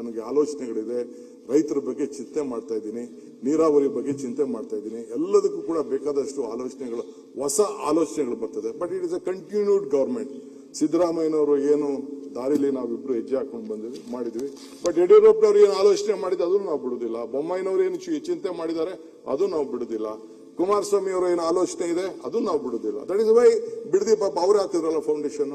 ನನಗೆ ಆಲೋಚನೆಗಳಿದೆ. ರೈತರ ಬಗ್ಗೆ ಚಿಂತೆ ಮಾಡ್ತಾ ಇದ್ದೀನಿ, ನೀರಾವರಿ ಬಗ್ಗೆ ಚಿಂತೆ ಮಾಡ್ತಾ ಇದ್ದೀನಿ. ಎಲ್ಲದಕ್ಕೂ ಕೂಡ ಬೇಕಾದಷ್ಟು ಆಲೋಚನೆಗಳು, ಹೊಸ ಆಲೋಚನೆಗಳು ಬರ್ತದೆ. But it is A continued government. ಸಿದ್ದರಾಮಯ್ಯನವರು ಏನು ದಾರಿಲಿ ನಾವಿಬ್ರು ಹೆಜ್ಜೆ ಹಾಕೊಂಡು ಮಾಡಿದ್ವಿ. ಬಟ್ ಯಡಿಯೂರಪ್ಪನವ್ರು ಏನು ಆಲೋಚನೆ ಮಾಡಿದ್ದು ಅದನ್ನು ನಾವು ಬಿಡುದಿಲ್ಲ. ಬೊಮ್ಮಾಯಿನವರು ಏನು ಚಿಂತೆ ಮಾಡಿದ್ದಾರೆ ಅದು ನಾವು ಬಿಡುದಿಲ್ಲ. ಕುಮಾರಸ್ವಾಮಿ ಅವರು ಏನು ಆಲೋಚನೆ ಇದೆ ಅದು ನಾವು ಬಿಡುದಿಲ್ಲ. ದಟ್ ಇಸ್ ವೈ ಬಿಡದಿ ಪಾಪ ಅವ್ರು ಹಾಕಿದ್ರಲ್ಲ ಫೌಂಡೇಶನ್,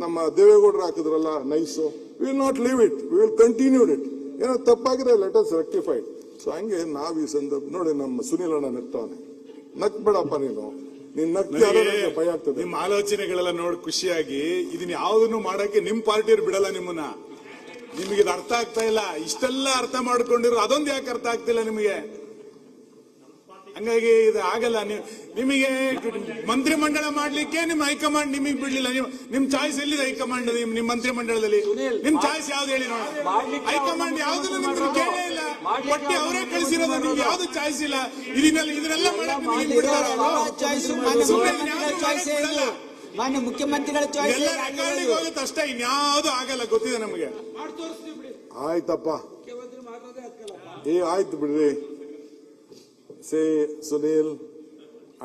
ನಮ್ಮ ದೇವೇಗೌಡರು ಹಾಕಿದ್ರಲ್ಲ nice. We will not leave it, we will continued it. ಏನೋ ತಪ್ಪಾಗಿದೆ, ಲೆಟ್ ಅಸ್ ರೆಕ್ಟಿಫೈ. ಸೊ ಹಂಗೆ ನಾವು ಈ ಸಂದರ್ಭ ನೋಡಿ, ನಮ್ಮ ಸುನೀಲ್ ಅಣ್ಣ ನಗ್ತಾವನೆ. ನಕ್ಬೇಡಪ್ಪ ನೀನು ಭಯ ಆಗ್ತದೆ. ನಿಮ್ಮ ಆಲೋಚನೆಗಳೆಲ್ಲ ನೋಡಿ ಖುಷಿಯಾಗಿ ಇದನ್ನ ಯಾವ್ದನ್ನು ಮಾಡಕ್ಕೆ ನಿಮ್ ಪಾರ್ಟಿಯವ್ರು ಬಿಡಲ್ಲ ನಿಮ್ಮನ್ನ. ನಿಮಗೆ ಇದು ಅರ್ಥ ಆಗ್ತಾ ಇಲ್ಲ. ಇಷ್ಟೆಲ್ಲ ಅರ್ಥ ಮಾಡ್ಕೊಂಡಿರೋ ಅದೊಂದು ಯಾಕೆ ಅರ್ಥ ಆಗ್ತಿಲ್ಲ ನಿಮಗೆ? ಹಂಗಾಗಿ ಇದು ಆಗಲ್ಲ. ನಿಮಗೆ ಮಂತ್ರಿ ಮಂಡಳ ಮಾಡ್ಲಿಕ್ಕೆ ನಿಮ್ ಹೈಕಮಾಂಡ್ ನಿಮಗೆ ಬಿಡ್ಲಿಲ್ಲ. ನಿಮ್ ಚಾಯ್ಸ್ ಎಲ್ಲಿದೆ ಹೈಕಮಾಂಡ್? ನಿಮ್ ಮಂತ್ರಿ ಮಂಡಳದಲ್ಲಿ ನಿಮ್ ಚಾಯ್ಸ್ ಯಾವ್ದು ಹೇಳಿ ನೋಡ. ಹೈಕಮಾಂಡ್ ಯಾವ್ದನ್ನು ನಿಮ್ಗೆ ಕೇಳೇ ಇಲ್ಲ. ಒಟ್ಟಿ ಅವರೇ ಕಳಿಸಿರೋದು, ನಿಮ್ಗೆ ಯಾವ್ದು ಚಾಯ್ಸ್ ಇಲ್ಲ. ಇದನ್ನೆಲ್ಲ ಮಾನ್ಯ ಮುಖ್ಯಮಂತ್ರಿಗಳ ಚಾಯ್ಸ್ ಹೋಗುತ್ತೆ ಅಷ್ಟೇ, ಇನ್ಯಾವುದು ಆಗಲ್ಲ. ಗೊತ್ತಿದೆ ನಮಗೆ. ಆಯ್ತಪ್ಪ, ಆಯ್ತು ಬಿಡ್ರಿ. Say, Sunil,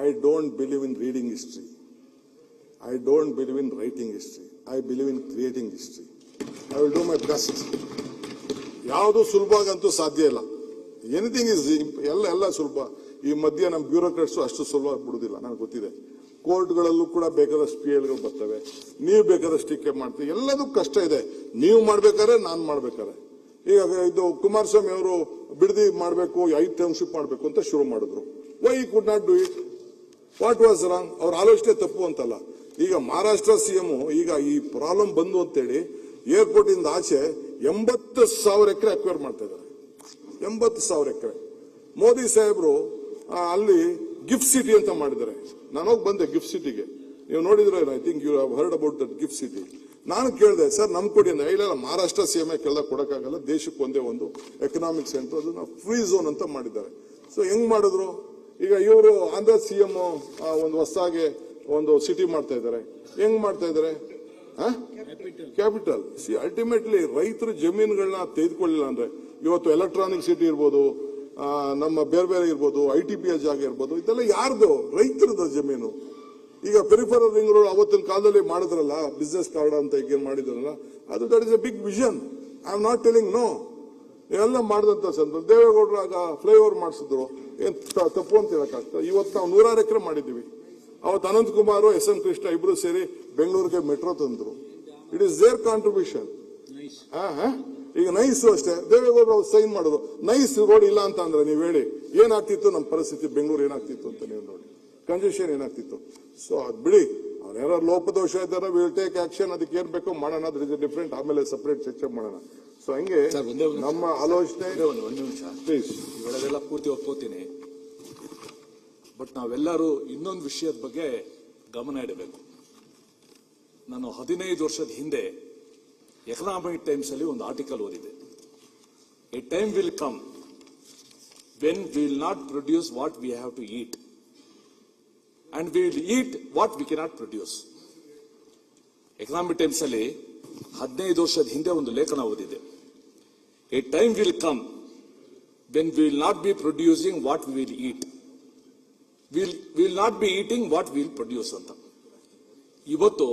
I don't believe in reading history. I don't believe in writing history. I believe in creating history. I will do my best. ಯಾವುದು ಸುಲಭವಾಗಂತೂ ಸಾಧ್ಯ ಇಲ್ಲ. ಎನಿಥಿಂಗ್ ಇಸ್ ಎಲ್ಲ ಸುಲಭ. ಈ ಮಧ್ಯೆ ನಮ್ಮ ಬ್ಯೂರೋಕ್ರಾಟ್ಸ್ ಅಷ್ಟು ಸುಲಭ ಬಿಡುದಿಲ್ಲ, ನನಗೆ ಗೊತ್ತಿದೆ. ಕೋರ್ಟ್ಗಳಲ್ಲೂ ಕೂಡ ಬೇಕಾದಷ್ಟು PLಗಳು ಬರ್ತವೆ. ನೀವು ಬೇಕಾದಷ್ಟು ಟೀಕೆ ಮಾಡ್ತೀವಿ. ಎಲ್ಲದೂ ಕಷ್ಟ ಇದೆ. ನೀವು ಮಾಡ್ಬೇಕಾದ್ರೆ ನಾನು ಮಾಡ್ಬೇಕಾದ್ರೆ. ಈಗ ಇದು ಕುಮಾರಸ್ವಾಮಿ ಅವರು ಬಿಡದಿ ಮಾಡಬೇಕು, 5 ಟೌನ್ಶಿಪ್ ಮಾಡಬೇಕು ಅಂತ ಶುರು ಮಾಡಿದ್ರು. Why could not do it? What was wrong? ಅವ್ರ ಆಲೋಚನೆ ತಪ್ಪು ಅಂತಲ್ಲ. ಈಗ ಮಹಾರಾಷ್ಟ್ರ CM ಈಗ ಈ ಪ್ರಾಬ್ಲಮ್ ಬಂದು ಅಂತೇಳಿ ಏರ್ಪೋರ್ಟ್ ಇಂದ ಆಚೆ 80,000 ಎಕರೆ ಅಕ್ವೈರ್ ಮಾಡ್ತಾ ಇದ್ದಾರೆ. 80,000 ಎಕರೆ. ಮೋದಿ ಸಾಹೇಬ್ರು ಅಲ್ಲಿ ಗಿಫ್ಟ್ ಸಿಟಿ ಅಂತ ಮಾಡಿದ್ದಾರೆ. ನಾನು ಹೋಗಿ ಬಂದೆ ಗಿಫ್ಟ್ ಸಿಟಿಗೆ. ನೀವು ನೋಡಿದ್ರೆ, I think you have heard about that gift city. ನಾನು ಕೇಳಿದೆ, ಸರ್ ನಮ್ ಕೊಡಿ ಅಂದ್ರೆ, ಇಲ್ಲ ಮಹಾರಾಷ್ಟ್ರ CM ಕೇಳ್ದಾಗ ಕೊಡಕ್ಕಾಗಲ್ಲ, ದೇಶಕ್ಕೆ ಒಂದೇ ಒಂದು ಎಕನಾಮಿಕ್ ಸೆಂಟರ್, ಅದನ್ನ ಫ್ರೀ ಝೋನ್ ಅಂತ ಮಾಡಿದ್ದಾರೆ. ಸೊ ಹೆಂಗ್ ಮಾಡಿದ್ರು? ಈಗ ಇವರು ಆಂಧ್ರ CM ಒಂದು ಹೊಸದಾಗಿ ಒಂದು ಸಿಟಿ ಮಾಡ್ತಾ ಇದ್ದಾರೆ. ಹೆಂಗ್ ಮಾಡ್ತಾ ಇದ್ದಾರೆ? ಕ್ಯಾಪಿಟಲ್. ಅಲ್ಟಿಮೇಟ್ಲಿ ರೈತರ ಜಮೀನುಗಳನ್ನ ತೆಗೆದುಕೊಳ್ಳಿಲ್ಲ ಅಂದ್ರೆ, ಇವತ್ತು ಎಲೆಕ್ಟ್ರಾನಿಕ್ ಸಿಟಿ ಇರ್ಬೋದು, ನಮ್ಮ ಬೇರೆ ಇರ್ಬೋದು, ITPL ಜಾಗ ಇರ್ಬೋದು, ಇದೆಲ್ಲ ಯಾರ್ದು? ರೈತರದ ಜಮೀನು. ಈಗ ಪೆರಿಫರಲ್ ರಿಂಗ್ ರೋಡ್ ಅವತ್ತಿನ ಕಾಲದಲ್ಲಿ ಮಾಡಿದ್ರಲ್ಲ, ಬಿಸ್ನೆಸ್ ಕಾರ್ಡ್ ಅಂತ ಈಗ ಏನ್ ಮಾಡಿದ್ರಲ್ಲ, ಅದು that is a big vision. I am not telling no. ಇವೆಲ್ಲ ಮಾಡಿದಂತ ಸಂದರ್ಭ ದೇವೇಗೌಡರು ಆಗ ಫ್ಲೈಓವರ್ ಮಾಡಿಸಿದ್ರು. ಏನ್ ತಪ್ಪು ಅಂತ ಹೇಳಕ್ಕಾಗ್ತದೆ? ಇವತ್ತು ನಾವು 106 ಎಕರೆ ಮಾಡಿದ್ದೀವಿ. ಅವತ್ತು ಅನಂತ್ ಕುಮಾರ್, SM ಕೃಷ್ಣ ಇಬ್ರು ಸೇರಿ ಬೆಂಗಳೂರಿಗೆ ಮೆಟ್ರೋ ತಂದ್ರು. It is their contribution. ಈಗ ನೈಸ್ ಅಷ್ಟೇ, ದೇವೇಗೌಡರು ಅವ್ರು ಸೈನ್ ಮಾಡಿದ್ರು. ನೈಸ್ ರೋಡ್ ಇಲ್ಲ ಅಂತ ಅಂದ್ರೆ ನೀವು ಹೇಳಿ ಏನಾಗ್ತಿತ್ತು ನಮ್ಮ ಪರಿಸ್ಥಿತಿ? ಬೆಂಗಳೂರು ಏನಾಗ್ತಿತ್ತು ಅಂತ ನೀವು ನೋಡಿ, ಕಂಜೆಷನ್ ಏನಾಗ್ತಿತ್ತು. ಸೊ ಅದ್ ಬಿಡಿ, ಅವ್ರ ಲೋಪದೋಷ ಇದ್ದಾರೆ, ವಿಲ್ ಟೇಕ್ ಆಕ್ಷನ್. ಅದಕ್ಕೆ ಏನ್ ಬೇಕೋ ಮಾಡೋಣ, ಅದ್ರ ಇಸ್ ಡಿಫ್ರೆಂಟ್. ಆಮೇಲೆ ಸಪರೇಟ್ ಚರ್ಚೆ ಮಾಡೋಣ. ಸೊ ಹಂಗೆ ನಮ್ಮ ಆಲೋಚನೆ. ಒಂದು ನಿಮಿಷ ಪ್ಲೀಸ್. ಇವೆಲ್ಲ ಪೂರ್ತಿ ಒಪ್ಕೋತೀನಿ. ಬಟ್ ನಾವೆಲ್ಲರೂ ಇನ್ನೊಂದು ವಿಷಯದ ಬಗ್ಗೆ ಗಮನ ಇಡಬೇಕು. ನಾನು 15 ವರ್ಷದ ಹಿಂದೆ ಎಕನಾಮಿಕ್ ಟೈಮ್ಸ್ ಅಲ್ಲಿ ಒಂದು ಆರ್ಟಿಕಲ್ ಓದಿದೆ. A time will come when we will not produce what we have to eat and we will eat what we cannot produce. Economic Times ಅಲ್ಲಿ 15 ವರ್ಷದ ಹಿಂದೆ ಒಂದು ಲೇಖನ ಓದಿದೆ. A time will come when we will not be producing what we will eat, will not be eating what will produce ಅಂತ. ಇವತ್ತು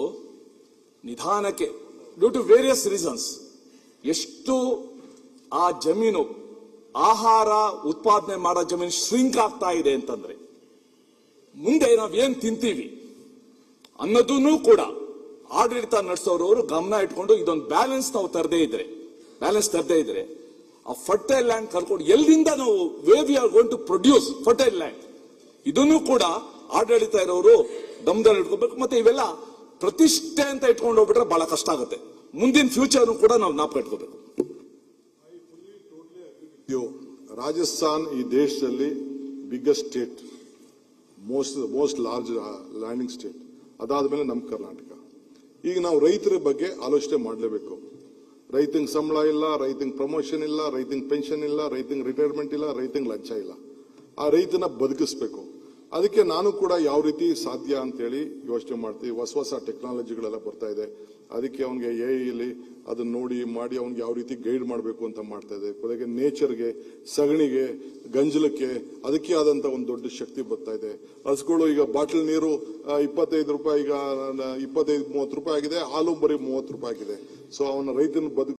ನಿಧಾನಕ್ಕೆ due to various reasons ಎಷ್ಟು ಆ ಜಮೀನು, ಆಹಾರ ಉತ್ಪಾದನೆ ಮಾಡೋ ಜಮೀನು ಶ್ರಿಂಕ್ ಆಗ್ತಾ ಇದೆ ಅಂತಂದ್ರೆ, ಮುಂದೆ ನಾವೇನ್ ತಿಂತೀವಿ ಅನ್ನೋದನ್ನು ಕೂಡ ಆಡಳಿತ ನಡೆಸೋರವರು ಗಮನ ಇಟ್ಕೊಂಡು ಇದೊಂದು ಬ್ಯಾಲೆನ್ಸ್ ತರದೇ ಇದ್ರೆ ಆ ಫರ್ಟೈಲ್ ಲ್ಯಾಂಡ್ ಕರ್ಕೊಂಡು ಎಲ್ಲಿಂದ ನಾವು where we are going to produce fertile land, ಇದನ್ನು ಕೂಡ ಆಡಳಿತ ಇರೋರು ಗಮನದಲ್ಲಿ ಇಟ್ಕೋಬೇಕು. ಮತ್ತೆ ಇವೆಲ್ಲ ಪ್ರತಿಷ್ಠೆ ಅಂತ ಇಟ್ಕೊಂಡು ಹೋಗ್ಬಿಟ್ರೆ ಬಹಳ ಕಷ್ಟ ಆಗುತ್ತೆ. ಮುಂದಿನ ಫ್ಯೂಚರ್ ಕೂಡ ನಾವು ಜ್ಞಾಪಕ ಇಟ್ಕೋಬೇಕು. ರಾಜಸ್ಥಾನ್ ಈ ದೇಶದಲ್ಲಿ biggest state, most large landing state. ಅದಾದ್ಮೇಲೆ ನಮ್ಮ ಕರ್ನಾಟಕ. ಈಗ ನಾವು ರೈತರ ಬಗ್ಗೆ ಆಲೋಚನೆ ಮಾಡಲೇಬೇಕು. ರೈತಂಗೆ ಸಂಬಳ ಇಲ್ಲ, ರೈತಂಗೆ ಪ್ರಮೋಷನ್ ಇಲ್ಲ, ರೈತಂಗೆ ಪೆನ್ಷನ್ ಇಲ್ಲ, ರೈತಂಗೆ ರಿಟೈರ್ಮೆಂಟ್ ಇಲ್ಲ, ರೈತಂಗೆ ಲಂಚ ಇಲ್ಲ. ಆ ರೈತನ ಬದುಕಿಸ್ಬೇಕು. ಅದಕ್ಕೆ ನಾನು ಕೂಡ ಯಾವ ರೀತಿ ಸಾಧ್ಯ ಅಂತೇಳಿ ಯೋಚನೆ ಮಾಡ್ತೀವಿ. ಹೊಸ ಟೆಕ್ನಾಲಜಿಗಳೆಲ್ಲ ಬರ್ತಾ ಇದೆ. ಅದಕ್ಕೆ ಅವನಿಗೆ ಎಐಲಿ ಅದನ್ನ ನೋಡಿ ಮಾಡಿ ಅವ್ನಿಗೆ ಯಾವ ರೀತಿ ಗೈಡ್ ಮಾಡಬೇಕು ಅಂತ ಮಾಡ್ತಾ ಇದೆ. ಕೊನೆಗೆ ನೇಚರ್ಗೆ, ಸಗಣಿಗೆ, ಗಂಜಲಕ್ಕೆ ಅದಕ್ಕೆ ಆದಂತ ಒಂದು ದೊಡ್ಡ ಶಕ್ತಿ ಬರ್ತಾ ಇದೆ. ಹಸುಗಳು ಈಗ ಬಾಟಲ್ ನೀರು 25 ರೂಪಾಯಿ, ಈಗ 25-30 ರೂಪಾಯಿ ಆಗಿದೆ. ಹಾಲು ಬರೀ 30 ರೂಪಾಯಿ ಆಗಿದೆ. ಸೊ ಅವನ ರೈತನ ಬದುಕು